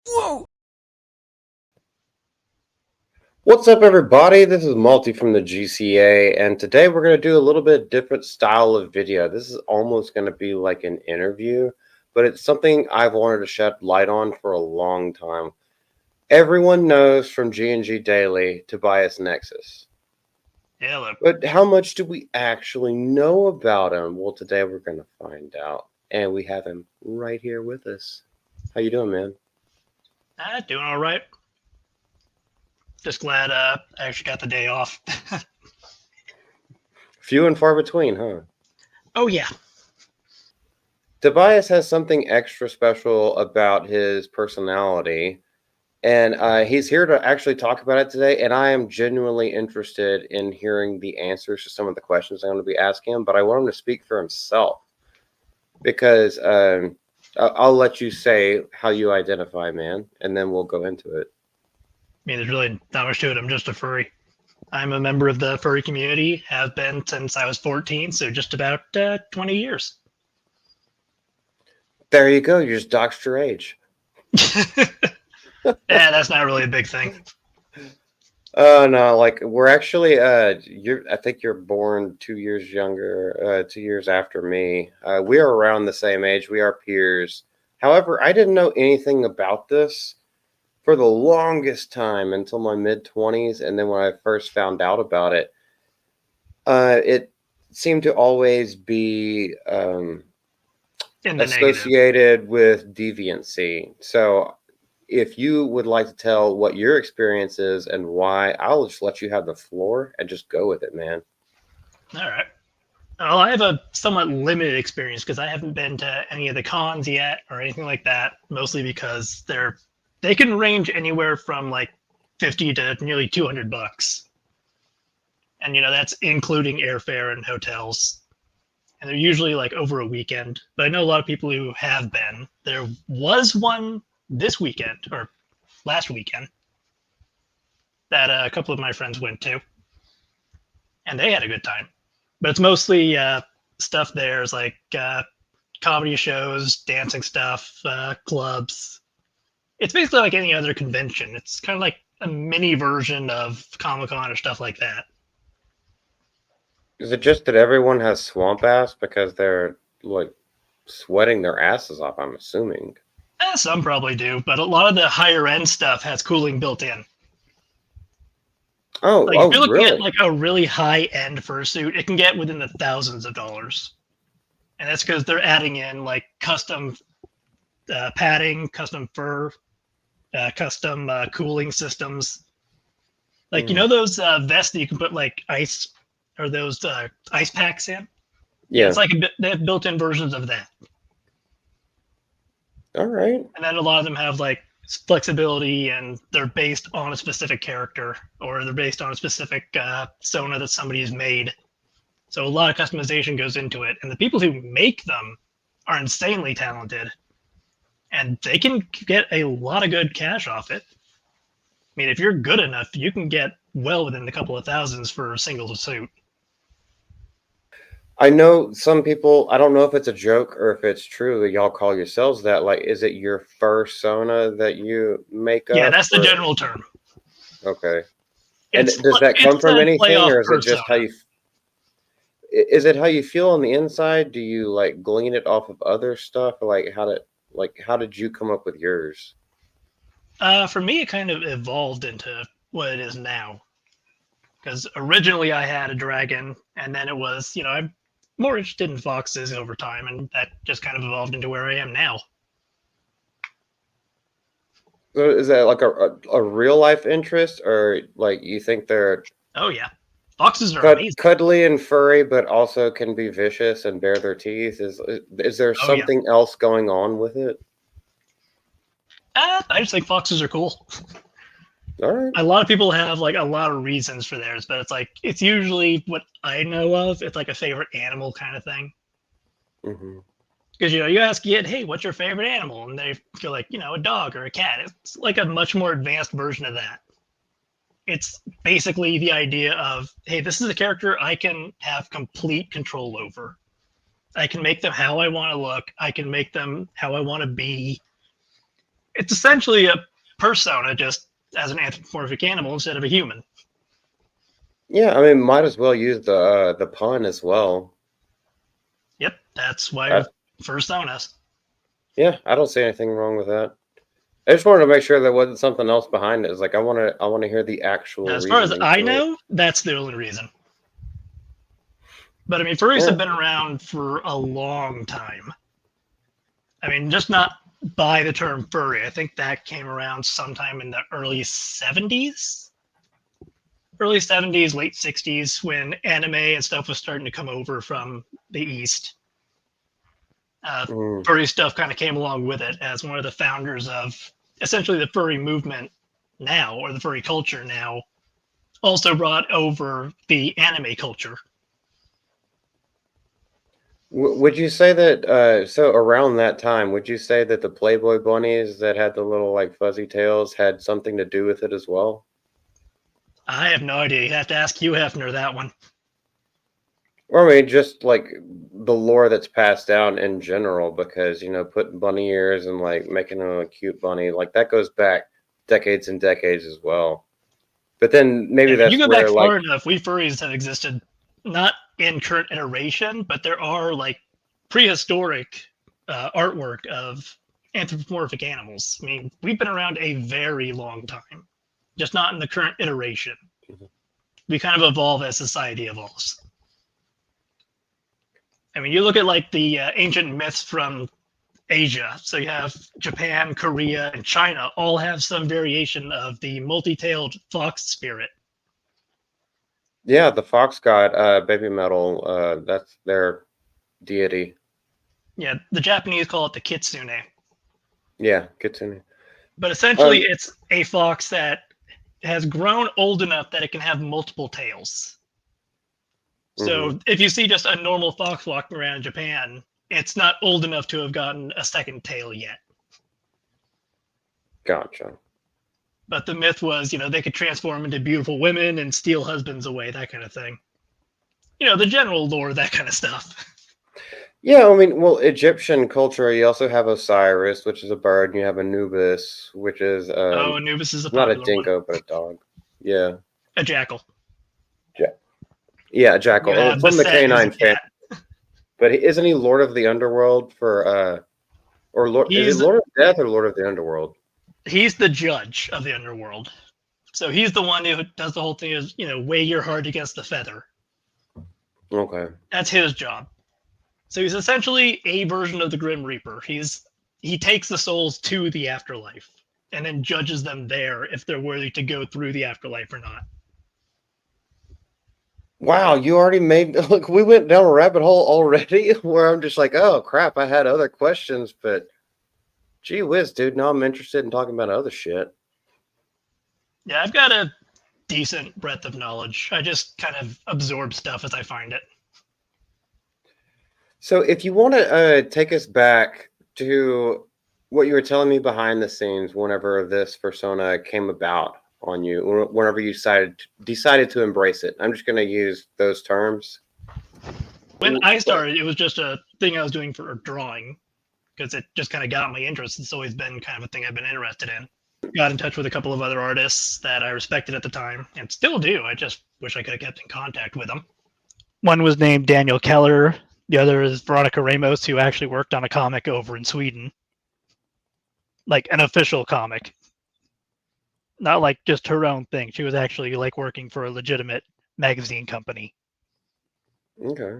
Whoa! What's up, everybody? This is Multi from the GCA, and today we're going to do a little bit different style of video. This is almost going to be like an interview, but it's something I've wanted to shed light on for a long time. Everyone knows from G&G Daily Tobias Nexus, Yeah, look. but how much do we actually know about him? Well, today we're going to find out, and we have him right here with us. How you doing, man? Doing all right. Just glad I actually got the day off. Few and far between, huh? Oh, yeah. Tobias has something extra special about his personality, and he's here to actually talk about it today. And I am genuinely interested in hearing the answers to some of the questions I'm going to be asking him, but I want him to speak for himself because I'll let you say how you identify, man, and then we'll go into it. I mean, there's really not much to it. I'm just a furry. I'm a member of the furry community, have been since I was 14, so just about 20 years. There you go. You just doxed your age. Yeah, that's not really a big thing. Oh no, like we're actually I think you're born 2 years younger, 2 years after me. We are around the same age. We are peers. However, I didn't know anything about this for the longest time until my mid 20s, and then when I first found out about it, it seemed to always be In the negative. associated with deviancy. So if you would like to tell what your experience is and why, I'll just let you have the floor and just go with it, man. All right. Well, I have a somewhat limited experience because I haven't been to any of the cons yet or anything like that, mostly because they can range anywhere from like 50 to nearly $200. And that's including airfare and hotels, and they're usually like over a weekend. But I know a lot of people who have been. There was one this weekend or last weekend that a couple of my friends went to, and they had a good time. But it's mostly stuff there is like comedy shows, dancing stuff, clubs. It's basically like any other convention. It's kind of like a mini version of Comic-Con or stuff like that. Is it just that everyone has swamp ass because they're like sweating their asses off? I'm assuming. Some probably do, but a lot of the higher end stuff has cooling built in. Oh, Like if oh, you're looking at really? like a really high end fursuit, it can get within the thousands of dollars, and that's because they're adding in like custom padding, custom fur, custom cooling systems. Like those vests that you can put like ice or those ice packs in. Yeah, Yeah. it's like they have built-in versions of that, All right. and then a lot of them have like flexibility, and they're based on a specific character or they're based on a specific sona that somebody has made. So a lot of customization goes into it, and the people who make them are insanely talented, and they can get a lot of good cash off it. I mean, if you're good enough, you can get well within a couple of thousands for a single suit. I know some people. I don't know if it's a joke or if it's true that y'all call yourselves that. Like, is it your fursona that you make Yeah, up, that's the or general term. okay? And It's does that come it's from a anything, playoff or is it just how persona. you? Is it how you feel on the inside? Do you like glean it off of other stuff? Or how did you come up with yours? For me, it kind of evolved into what it is now. Because originally I had a dragon, and then it was, I'm more interested in foxes over time, and that just kind of evolved into where I am now. So is that like a real life interest, or like you think they're Oh yeah, foxes are amazing. cuddly and furry, but also can be vicious and bare their teeth? Is there Oh yeah, something else going on with it? I just think foxes are cool. All right. A lot of people have like a lot of reasons for theirs, but it's usually what I know of. It's like a favorite animal kind of thing. Mm-hmm. Because you ask yet, hey, what's your favorite animal? And they feel like a dog or a cat. It's like a much more advanced version of that. It's basically the idea of, hey, this is a character I can have complete control over. I can make them how I want to look. I can make them how I want to be. It's essentially a persona, just as an anthropomorphic animal instead of a human. Yeah, I mean, might as well use the pun as well. Yep, that's why Uh, personas. yeah, I don't see anything wrong with that. I just wanted to make sure there wasn't something else behind it. It's like I want to hear the actual Now, as far as reasoning I to it. know, that's the only reason. But I mean, furries Yeah. have been around for a long time. I mean, just not by the term furry. I think that came around sometime in the early 70s, late 60s, when anime and stuff was starting to come over from the East. Mm. Furry stuff kind of came along with it as one of the founders of essentially the furry movement now, or the furry culture now, also brought over the anime culture. Would you say that so around that time, would you say that the Playboy bunnies that had the little like fuzzy tails had something to do with it as well? I have no idea. You have to ask Hugh Hefner that one. Or I mean, just like the lore that's passed down in general, because putting bunny ears and like making a cute bunny, like that goes back decades and decades as well. But then maybe If you that's go back where like, far enough, we furries have existed not in current iteration, but there are like prehistoric artwork of anthropomorphic animals. I mean, we've been around a very long time, just not in the current iteration. We kind of evolve as society evolves. I mean, you look at like the ancient myths from Asia. So you have Japan, Korea, and China all have some variation of the multi-tailed fox spirit. yeah, the fox god, baby metal, that's their deity. Yeah, the Japanese call it the kitsune. Yeah, kitsune. But essentially, Um, it's a fox that has grown old enough that it can have multiple tails. mhm, So if you see just a normal fox walking around in Japan, it's not old enough to have gotten a second tail yet. gotcha. But the myth was, they could transform into beautiful women and steal husbands away, that kind of thing. The general lore, that kind of stuff. Yeah, I mean, well, Egyptian culture, you also have Osiris, which is a bird, and you have Anubis, which is Oh, Anubis is a not a popular one. dingo, but a dog. Yeah. A jackal. Ja- yeah, a You jackal have from the Beset, who's a canine family. cat. But isn't he Lord of the Underworld for or Lord is it He's Lord of Death or Lord of the Underworld? he's the judge of the underworld. So he's the one who does the whole thing is, weigh your heart against the feather. Okay. That's his job. So he's essentially a version of the Grim Reaper. He takes the souls to the afterlife and then judges them there if they're worthy to go through the afterlife or not. Wow, you already made look, we went down a rabbit hole already where I'm just like, oh crap, I had other questions, but gee whiz, dude, now I'm interested in talking about other shit. Yeah, I've got a decent breadth of knowledge. I just kind of absorb stuff as I find it. So if you want to take us back to what you were telling me behind the scenes whenever this persona came about on you, whenever you decided to embrace it. I'm just going to use those terms. When I started, it was just a thing I was doing for drawing because it just kind of got my interest. It's always been kind of a thing I've been interested in. Got in touch with a couple of other artists that I respected at the time and still do. I just wish I could have kept in contact with them. One was named Daniel Keller. The other is Veronica Ramos, who actually worked on a comic over in Sweden, like an official comic, not like just her own thing. She was actually like working for a legitimate magazine company. Okay.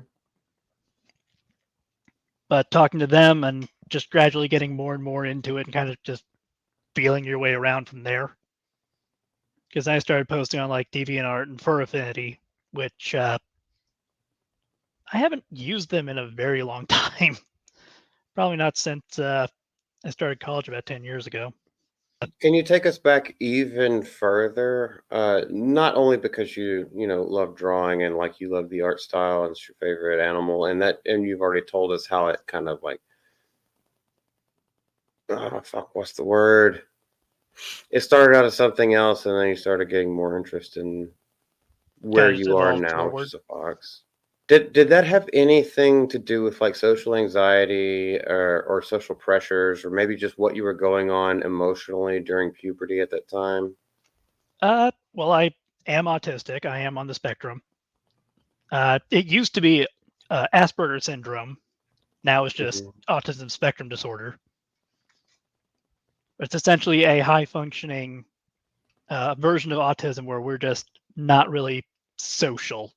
But talking to them and just gradually getting more and more into it and kind of just feeling your way around from there. Because I started posting on like DeviantArt and Fur Affinity, which I haven't used them in a very long time. Probably not since I started college about 10 years ago. Can you take us back even further? Not only because you love drawing and like you love the art style and it's your favorite animal, and you've already told us how it kind of like, oh fuck, what's the word? It started out as something else, and then you started getting more interest in where Kind of just you are evolved now, which forward. is a fox. Did that have anything to do with like social anxiety or social pressures or maybe just what you were going on emotionally during puberty at that time? Well, I am autistic. I am on the spectrum. It used to be Asperger's syndrome. Now it's just Hmm. autism spectrum disorder. It's essentially a high functioning version of autism where we're just not really social.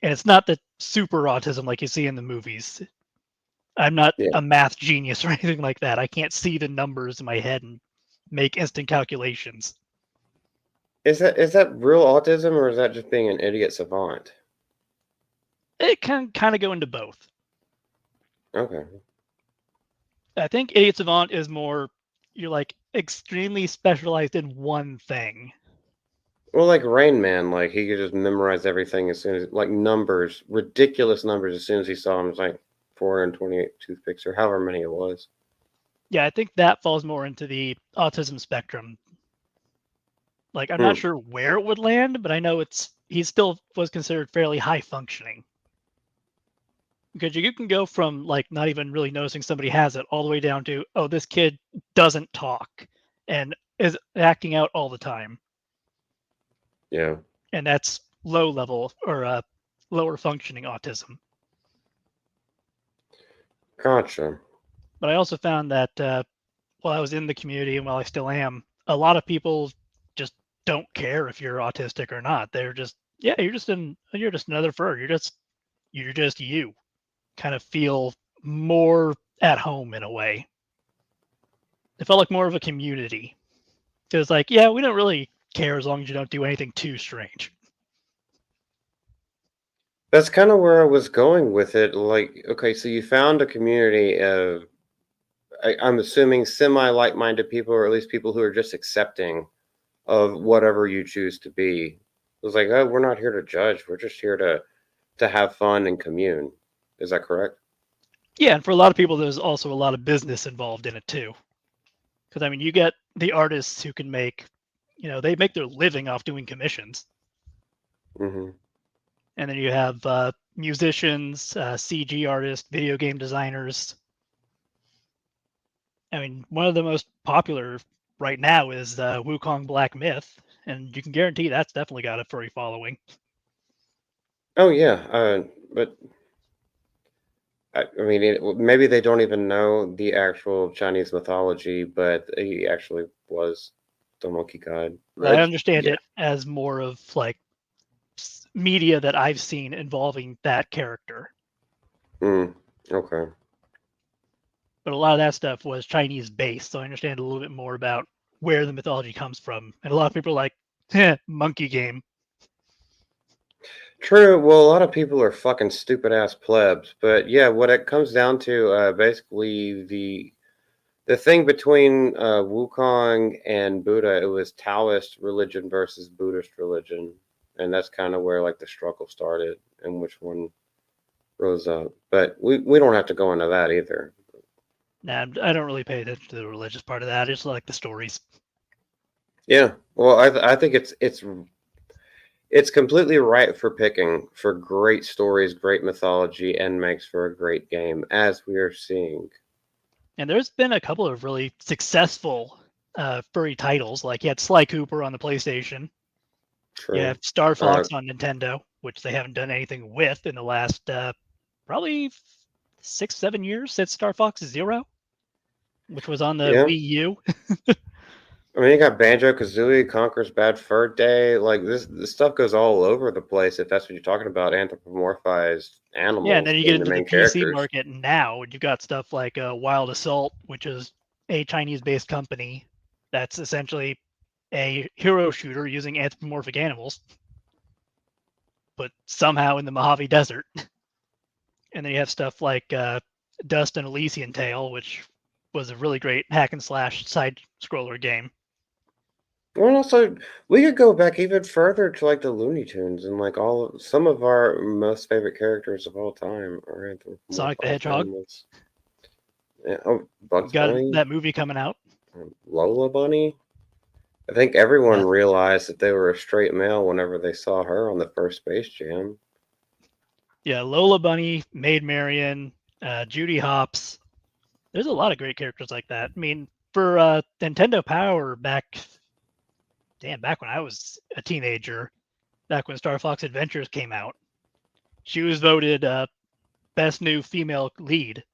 And it's not the super autism like you see in the movies. I'm not Yeah. a math genius or anything like that. I can't see the numbers in my head and make instant calculations. Is that real autism or is that just being an idiot savant? It can kind of go into both. Okay. I think Idiot Savant is more you're like extremely specialized in one thing. Well, like Rain Man, like he could just memorize everything as soon as like numbers, ridiculous numbers as soon as he saw them. It's like 428 toothpicks or however many it was. Yeah, I think that falls more into the autism spectrum. Like I'm not Hmm. sure where it would land, but I know he still was considered fairly high functioning. Because you can go from like not even really noticing somebody has it all the way down to, oh, this kid doesn't talk and is acting out all the time. Yeah. And that's low level or lower functioning autism. Gotcha. But I also found that while I was in the community and while I still am, a lot of people just don't care if you're autistic or not. They're just, yeah, you're just another fur. You're just you. Kind of feel more at home in a way. It felt like more of a community. It was like, yeah, we don't really care as long as you don't do anything too strange. That's kind of where I was going with it. Like, okay, so you found a community of, I'm assuming, semi like minded people, or at least people who are just accepting of whatever you choose to be. It was like, oh, we're not here to judge. We're just here to have fun and commune. Is that correct? Yeah, and for a lot of people, there's also a lot of business involved in it too. Because I mean, you get the artists who can make, they make their living off doing commissions, Hmm. and then you have musicians, CG artists, video game designers. I mean, one of the most popular right now is Wukong Black Myth, and you can guarantee that's definitely got a furry following. Oh yeah, but I mean, maybe they don't even know the actual Chinese mythology, but he actually was the monkey god. But I Like, understand yeah. it as more of like media that I've seen involving that character. Mm, okay. But a lot of that stuff was Chinese based, so I understand a little bit more about where the mythology comes from. And a lot of people are like, monkey game. True. Well, a lot of people are fucking stupid ass plebs, but yeah, what it comes down to, basically the thing between Wukong and Buddha, it was Taoist religion versus Buddhist religion, and that's kind of where like the struggle started and which one rose up. But we don't have to go into that either. Nah, I don't really pay attention to the religious part of that. I just like the stories. Yeah. Well, I think it's completely right for picking for great stories, great mythology, and makes for a great game, as we are seeing. And there's been a couple of really successful furry titles. Like you had Sly Cooper on the PlayStation. You True. have Star Uh, Fox on Nintendo, which they haven't done anything with in the last probably 6, 7 years since Star Fox Zero, which was on the yeah. Wii U. I mean, you got Banjo Kazooie, Conker's Bad Fur Day. Like this stuff goes all over the place. If that's what you're talking about, anthropomorphized Yeah, and animals then you get being the into the main PC characters. market now, and you've got stuff like Wild Assault, which is a Chinese-based company that's essentially a hero shooter using anthropomorphic animals, but somehow in the Mojave Desert. And then you have stuff like Dust and Elysian Tale, which was a really great hack and slash side scroller game. Well, also we could go back even further to like the Looney Tunes and like some of our most favorite characters of all time are Sonic the anthropomorphized Hedgehog animals. Yeah, oh, Bugs got Bunny, that movie coming out. Lola Bunny. I think everyone Yeah, realized that they were a straight male whenever they saw her on the first Space Jam. Yeah, Lola Bunny, Maid Marian, Judy Hopps. There's a lot of great characters like that. I mean, for Nintendo Power back when I was a teenager, back when Star Fox Adventures came out, she was voted best new female lead,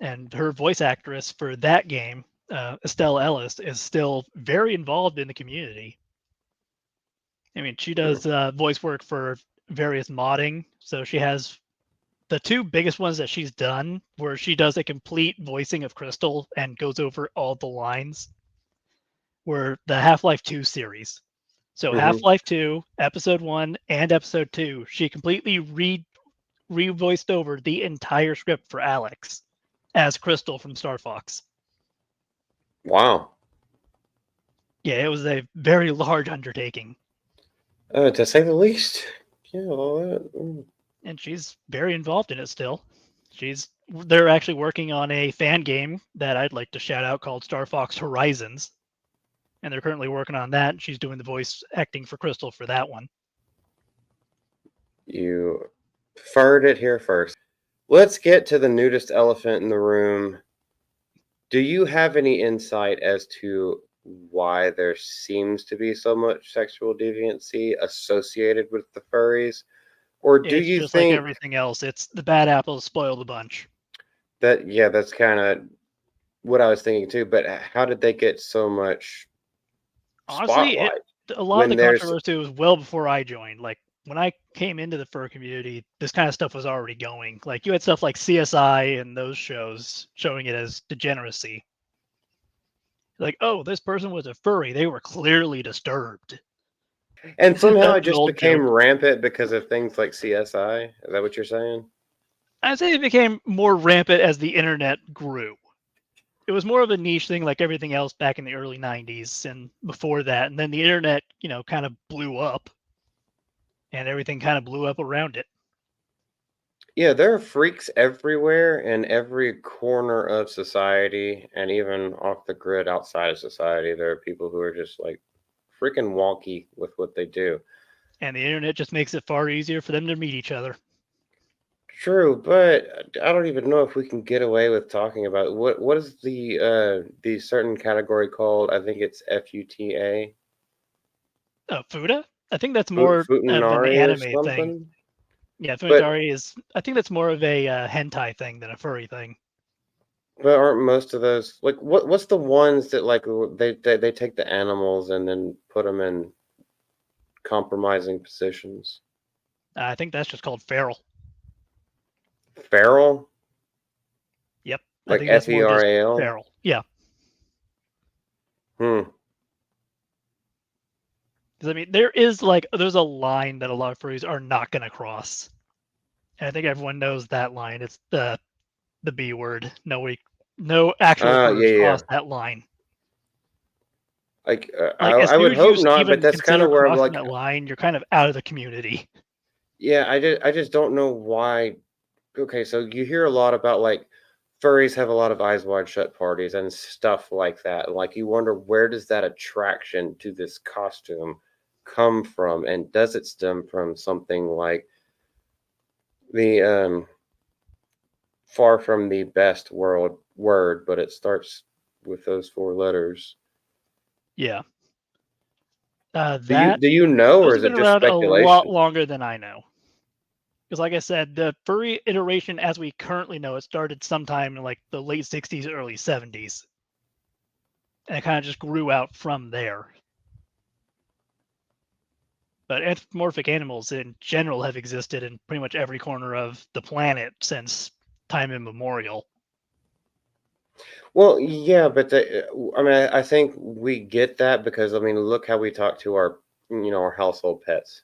and her voice actress for that game, Estelle Ellis, is still very involved in the community. I mean, she Hmm. does voice work for various modding, so she has the two biggest ones that she's done where she does a complete voicing of Crystal and goes over all the lines were the Half-Life 2 series. So Hmm. Half-Life 2, episode 1 and episode 2, she completely re-voiced over the entire script for Alex as Crystal from Star Fox. Wow. Yeah, it was a very large undertaking, To say the least. Yeah, all that. Mm. and she's very involved in it still. They're actually working on a fan game that I'd like to shout out called Star Fox Horizons, and they're currently working on that. She's doing the voice acting for Crystal for that one. You heard it here first. Let's get to the nudist elephant in the room. Do you have any insight as to why there seems to be so much sexual deviancy associated with the furries? Or do It's you just like think everything else. It's the bad apples spoil the bunch. that, yeah, that's kind of what I was thinking too, but how did they get so much Honestly, spotlight a lot of when the there's, controversy was well before I joined. Like when I came into the fur community, this kind of stuff was already going. Like you had stuff like CSI and those shows showing it as degeneracy. Like, oh, this person was a furry. They were clearly disturbed. and somehow That's it an just old became joke. rampant because of things like CSI? Is that what you're saying? I'd say it became more rampant as the internet grew. It was more of a niche thing like everything else back in the early 90s and before that. And then the internet, kind of blew up and everything kind of blew up around it. Yeah, there are freaks everywhere in every corner of society and even off the grid outside of society. There are people who are just like freaking wonky with what they do. And the internet just makes it far easier for them to meet each other. True, but I don't even know if we can get away with talking about what is the certain category called? I think it's FUTA, Oh, Fuda? I think that's more of an Futanari or anime thing. something. Yeah, But Funitari is. I think that's more of a hentai thing than a furry thing. but aren't most of those like what's the ones that like they take the animals and then put them in compromising positions? I think that's just called feral. Feral, Yep, I like think that's more just FERAL. feral. Yeah, Hmm. because I mean, there's a line that a lot of furries are not going to cross. And I think everyone knows that line. It's the B word. No actual Yeah, furs yeah. cross that line. Like Like as I soon would as you hope not, but even that's kind consider of where I'm crossing like, that line, you're kind of out of the community. yeah, I just don't know why. Okay, so you hear a lot about like furries have a lot of eyes wide shut parties and stuff like that. Like you wonder where does that attraction to this costume come from, and does it stem from something like the far from the best world word, but it starts with those four letters. Yeah, Do you that do you know, or those is have it been just around a lot speculation? longer than I know. Because, like I said, the furry iteration as we currently know it started sometime in like the late 60s, early 70s, and it kind of just grew out from there. But anthropomorphic animals in general have existed in pretty much every corner of the planet since time immemorial. Well, yeah, but I mean, I think we get that because I mean, look how we talk to our, our household pets.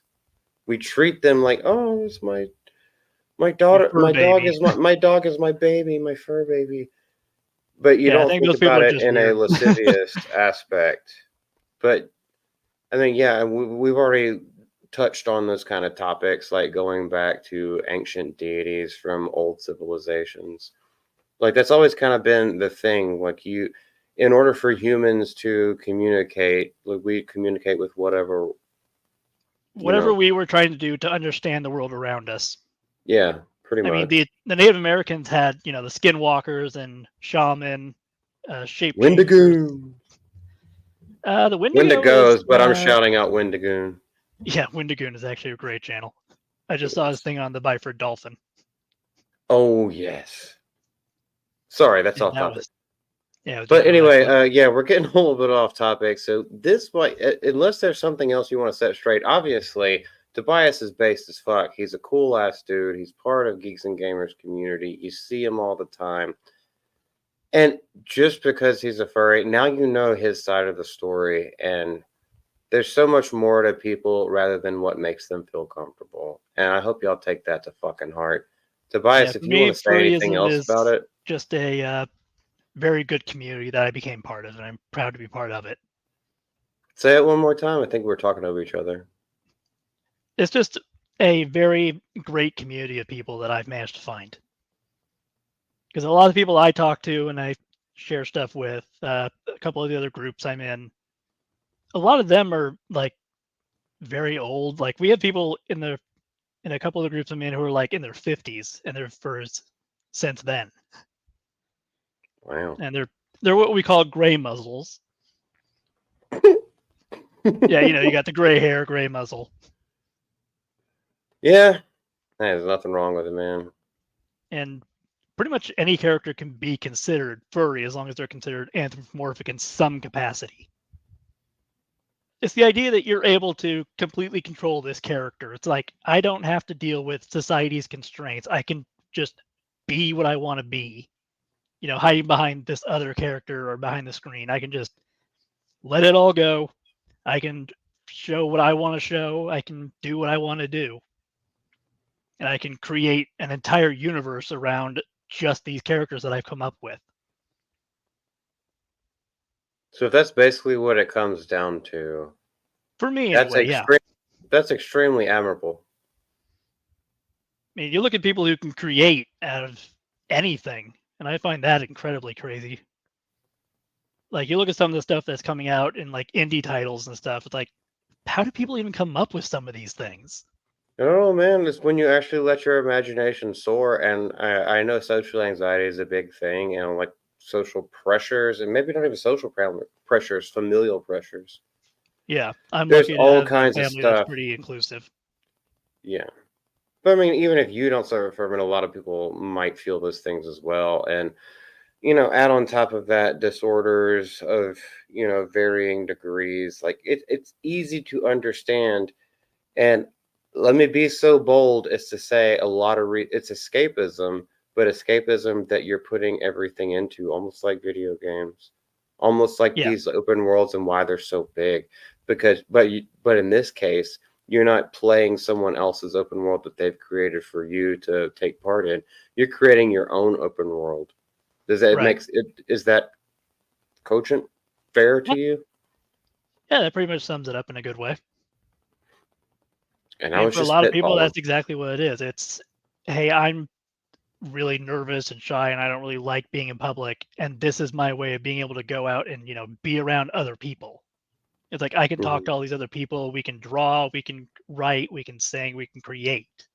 We treat them like, oh, it's my Your daughter, fur baby. my dog is my baby, my fur baby. But you Yeah, I don't think think those people about are it just in a weird. lascivious aspect. But I mean, yeah, and we've already touched on those kind of topics, like going back to ancient deities from old civilizations. Like that's always kind of been the thing. Like in order for humans to communicate, like we communicate with whatever, you Whatever know. we were trying to do to understand the world around us. Yeah, pretty I mean, much. the Native Americans had, the skinwalkers and shaman, shapeshifters. Wendigoon. The Wendigo is, Wendigos, but I'm shouting out Wendigoon. yeah, Wendigoon is actually a great channel. I just saw his thing on the Byford Dolphin. Oh yes. Sorry, that's And off that topic. was, yeah, it was But just really anyway, excellent. yeah, we're getting a little bit off topic. So this might, unless there's something else you want to set straight. Obviously, Tobias is based as fuck. He's a cool ass dude. He's part of Geeks and Gamers community. You see him all the time. And just because he's a furry, now you know his side of the story. And there's so much more to people rather than what makes them feel comfortable. And I hope y'all take that to fucking heart. Yeah, Tobias, if for you want me, to say anything furryism else about is it, just a very good community that I became part of, and I'm proud to be part of it. say it one more time. I think we're talking over each other. It's just a very great community of people that I've managed to find. Because a lot of people I talk to and I share stuff with, a couple of the other groups I'm in, a lot of them are like very old. Like we have people in a couple of the groups I'm in who are like in their 50s and they're furs since then, Wow. and they're what we call gray muzzles. Yeah, you got the gray hair, gray muzzle, Yeah, there's nothing wrong with it, man. and pretty much any character can be considered furry as long as they're considered anthropomorphic in some capacity. It's the idea that you're able to completely control this character. It's like I don't have to deal with society's constraints. I can just be what I want to be. Hiding behind this other character or behind the screen. I can just let it all go. I can show what I want to show. I can do what I want to do. And I can create an entire universe around just these characters that I've come up with. So if that's basically what it comes down to, For me, that's anyway, yeah. extreme. That's extremely admirable. I mean, you look at people who can create out of anything, and I find that incredibly crazy. Like, you look at some of the stuff that's coming out in like indie titles and stuff. It's like, how do people even come up with some of these things? Oh man, it's when you actually let your imagination soar. And I know social anxiety is a big thing, and like social pressures, and maybe not even social pressures, familial pressures. Yeah, I'm There's lucky to all have a kinds of family that's stuff. pretty inclusive. Yeah. But I mean, even if you don't suffer from it, a lot of people might feel those things as well. And, add on top of that disorders of, varying degrees. Like it's easy to understand. And let me be so bold as to say a lot of it's escapism, but escapism that you're putting everything into, almost like video games, almost like Yeah, these open worlds and why they're so big. Because, but in this case, you're not playing someone else's open world that they've created for you to take part in. You're creating your own open world. Does that right. makes it? Is that cogent? Fair Yeah, to you? yeah, that pretty much sums it up in a good way. And I I mean, was for a just lot of people, spitballing. that's exactly what it is. It's, hey, I'm really nervous and shy and I don't really like being in public. And this is my way of being able to go out and, be around other people. It's like I can talk Mhm. to all these other people. We can draw, we can write, we can sing, we can create.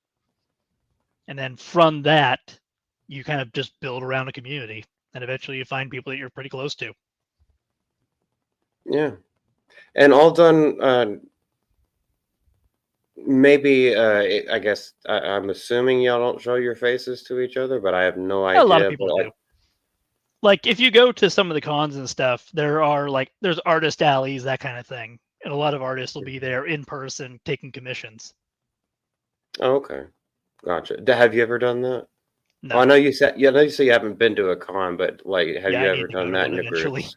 And then from that, you kind of just build around a community. And eventually you find people that you're pretty close to. Yeah. And all done maybe I guess I'm assuming y'all don't show your faces to each other, but I have no A lot of idea. But people do. Like if you go to some of the cons and stuff, there's artist alleys, that kind of thing. And a lot of artists will be there in person taking commissions. oh, okay, gotcha. Have you ever done that? Oh, I No. know you said yeah. I know you say you haven't been to a con, but like, have Yeah, you I ever need to go done to that one in the eventually. groups?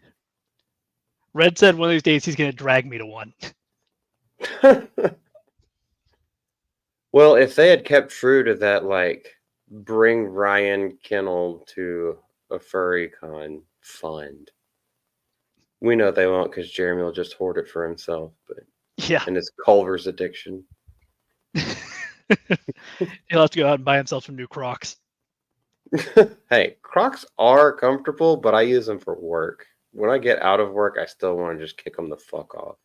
Red said one of these days he's going to drag me to one. Well, if they had kept true to that, like bring Ryan Kennel to a furry con fund, we know they won't because Jeremy will just hoard it for himself. But Yeah. and his Culver's addiction. He'll have to go out and buy himself some new Crocs. Hey, Crocs are comfortable, but I use them for work. When I get out of work, I still want to just kick them the fuck off.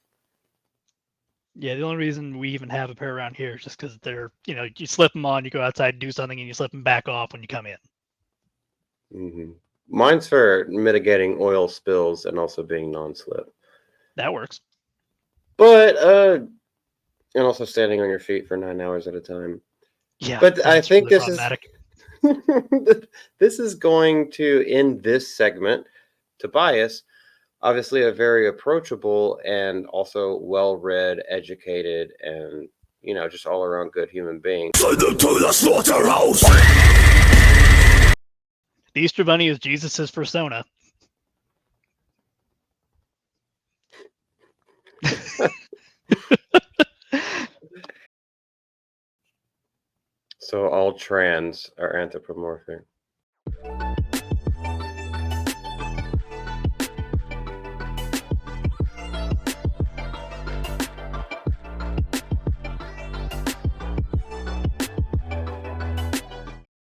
Yeah, the only reason we even have a pair around here is just because they're, you slip them on, you go outside, do something, and you slip them back off when you come in. Hmm. Mine's for mitigating oil spills and also being non-slip. That works. But and also standing on your feet for 9 hours at a time. Yeah, But I that's think really this is problematic. this is going to end this segment. Tobias, obviously a very approachable and also well-read, educated, and just all around good human being. Send them to the slaughterhouse! The Easter Bunny is Jesus's persona. So all trans are anthropomorphic.